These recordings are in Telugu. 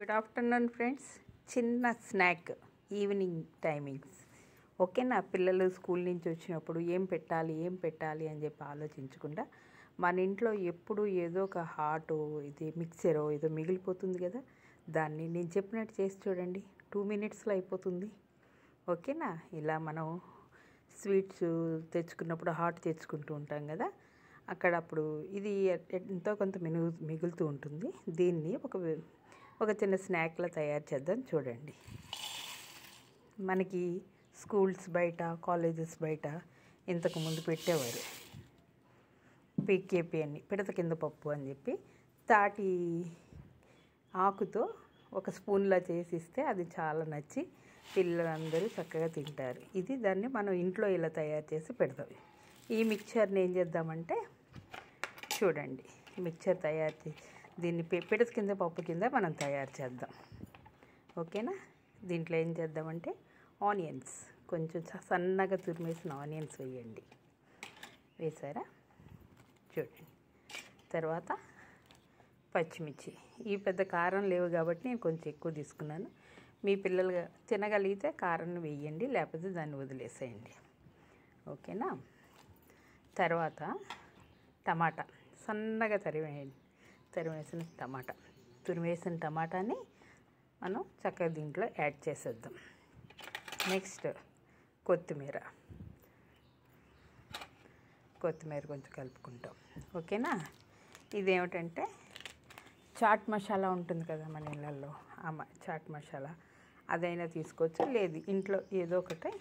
Good afternoon friends. చిన్న స్నాక్ ఈవినింగ్ టైమింగ్స్. ఓకేనా? పిల్లలు స్కూల్ నుంచి వచ్చినప్పుడు ఏం పెట్టాలి అని చెప్పి ఆలోచించకుండా మన ఇంట్లో ఎప్పుడు ఏదో ఒక హాటు ఇది మిక్సరో ఏదో మిగిలిపోతుంది కదా, దాన్ని నేను చెప్పినట్టు చేసి చూడండి. 2 మినిట్స్లో అయిపోతుంది. ఓకేనా? ఇలా మనం స్వీట్స్ తెచ్చుకున్నప్పుడు హాట్ తెచ్చుకుంటూ ఉంటాం కదా, అక్కడ అప్పుడు ఇది ఎంతో కొంత మిగులుతూ ఉంటుంది. దీన్ని ఒక చిన్న స్నాక్లా తయారు చేద్దాం చూడండి. మనకి స్కూల్స్ బయట, కాలేజెస్ బయట ఇంతకుముందు పెట్టేవారు పీకేపీ అని, పిడత కింద పప్పు అని చెప్పి తాటి ఆకుతో ఒక స్పూన్లా చేసిస్తే అది చాలా నచ్చి పిల్లలందరూ చక్కగా తింటారు. దాన్ని మనం ఇంట్లో ఇలా తయారు చేసి పెడతాం. ఈ మిక్చర్ని ఏం చేద్దామంటే చూడండి, మిక్చర్ తయారు చేసి దీన్ని పిడత కింద పప్పు కింద మనం తయారు చేద్దాం. ఓకేనా? దీంట్లో ఏం చేద్దామంటే ఆనియన్స్, కొంచెం సన్నగా తురిమేసిన ఆనియన్స్ వేయండి. వేసారా? చూడండి. తర్వాత పచ్చిమిర్చి. ఈ పెద్ద కారం లేవు కాబట్టి నేను కొంచెం ఎక్కువ తీసుకున్నాను. మీ పిల్లలు తినగలిగితే కారం వేయండి, లేకపోతే దాన్ని వదిలేసేయండి. ఓకేనా? తర్వాత టమాటా సన్నగా తురిమేసిన టమాటాని మనం చక్కగా దీంట్లో యాడ్ చేసేద్దాం. నెక్స్ట్ కొత్తిమీర కొంచెం కలుపుకుంటాం. ఓకేనా? ఇదేమిటంటే చాట్ మసాలా ఉంటుంది కదా మన ఇళ్ళల్లో, చాట్ మసాలా అదైనా తీసుకోవచ్చు, లేదు ఇంట్లో ఏదో ఒకటి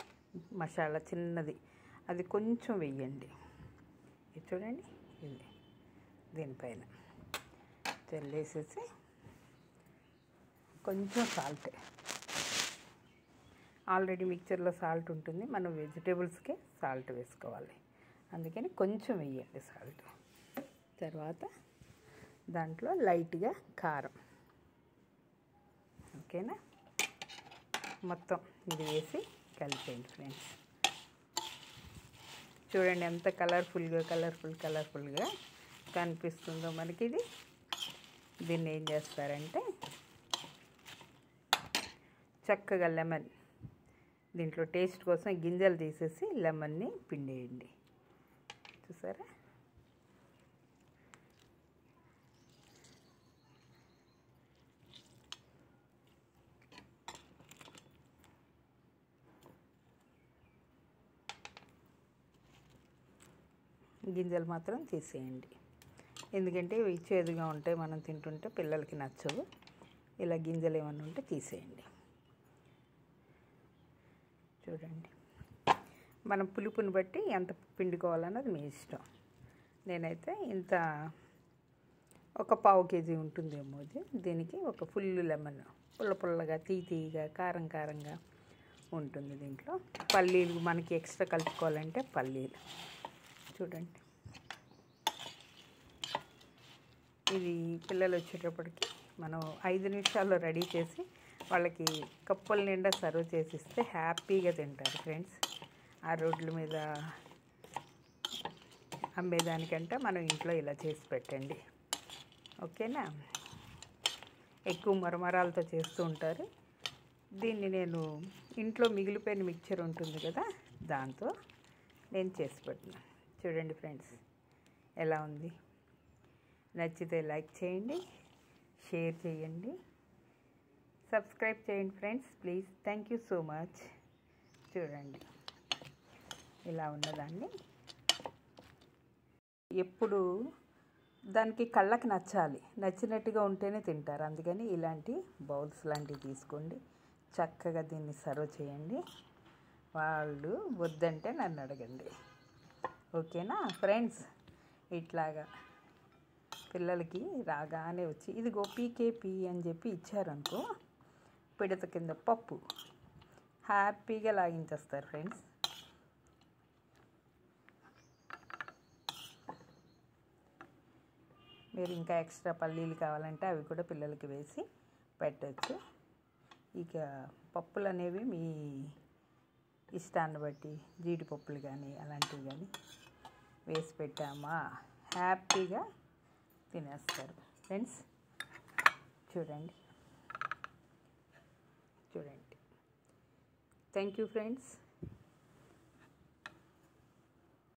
మసాలా చిన్నది అది కొంచెం వెయ్యండి. ఇది చూడండి, ఇది దీనిపైన తెల్లేసేసి కొంచెం సాల్ట్. ఆల్రెడీ మిక్చర్లో సాల్ట్ ఉంటుంది, మనం వెజిటేబుల్స్కే సాల్ట్ వేసుకోవాలి, అందుకని కొంచెం వేయండి సాల్ట్. తర్వాత దాంట్లో లైట్గా కారం. ఓకేనా? మొత్తం ఇది వేసి కలిపేయండి ఫ్రెండ్స్. చూడండి ఎంత కలర్ఫుల్గా కనిపిస్తుందో మనకి ఇది. దీన్ని ఏం చేస్తారంటే చక్కగా లెమన్, దీంట్లో టేస్ట్ కోసం గింజలు తీసేసి లెమన్ని పిండేయండి. చూసారా? గింజలు మాత్రం తీసేయండి, ఎందుకంటే ఇవి చేదుగా ఉంటాయి, మనం తింటుంటే పిల్లలకి నచ్చవు. ఇలా గింజలు ఏమన్నా ఉంటే తీసేయండి. చూడండి, మనం పులుపుని బట్టి ఎంత పిండుకోవాలన్నది మీ ఇష్టం. నేనైతే ఇంత ఒక 1/2 కేజీ ఉంటుందేమో దీనికి ఒక ఫుల్ లెమన్, పుల్లగా తీయగా కారంగా ఉంటుంది. దీంట్లో పల్లీలు మనకి ఎక్స్ట్రా కలుపుకోవాలంటే పల్లీలు. చూడండి, ఇది పిల్లలు వచ్చేటప్పటికి మనం 5 నిమిషాల్లో రెడీ చేసి వాళ్ళకి కప్పుల నిండా సర్వ్ చేసిస్తే హ్యాపీగా తింటారు ఫ్రెండ్స్. ఆ రోడ్ల మీద అమ్మేదానికంటే మనం ఇంట్లో ఇలా చేసి పెట్టండి. ఓకేనా? ఎక్కువ మరమరాలతో చేస్తూ ఉంటారు. దీన్ని నేను ఇంట్లో మిగిలిపోయిన మిక్చర్ ఉంటుంది కదా, దాంతో నేను చేసి పెట్టినాను. చూడండి ఫ్రెండ్స్, ఎలా ఉంది? నచ్చితే లైక్ చేయండి, షేర్ చేయండి, సబ్స్క్రైబ్ చేయండి friends please. Thank you so much. చూడండి, ఇలా ఉన్నదాన్ని ఎప్పుడు దానికి కళ్ళకి నచ్చినట్టుగా ఉంటేనే తింటారు. అందుకని ఇలాంటి బౌల్స్ లాంటివి తీసుకోండి, చక్కగా దీన్ని సర్వ్ చేయండి. వాళ్ళు వద్దంటే నన్ను అడగండి. ఓకేనా ఫ్రెండ్స్? ఇట్లాగా పిల్లలకి రాగానే వచ్చి ఇదిగో పీకేపీ అని చెప్పి ఇచ్చారనుకో, పిడత కింద పప్పు, హ్యాపీగా లాగించేస్తారు ఫ్రెండ్స్. మీరు ఇంకా ఎక్స్ట్రా పల్లీలు కావాలంటే అవి కూడా పిల్లలకి వేసి పెట్టచ్చు. ఇక పప్పులు అనేవి మీ ఇష్టాన్ని బట్టి జీడిపప్పులు కానీ అలాంటివి కానీ వేసి పెట్టామా హ్యాపీగా తినేస్తారు ఫ్రెండ్స్. చూడండి, థ్యాంక్ యూ ఫ్రెండ్స్.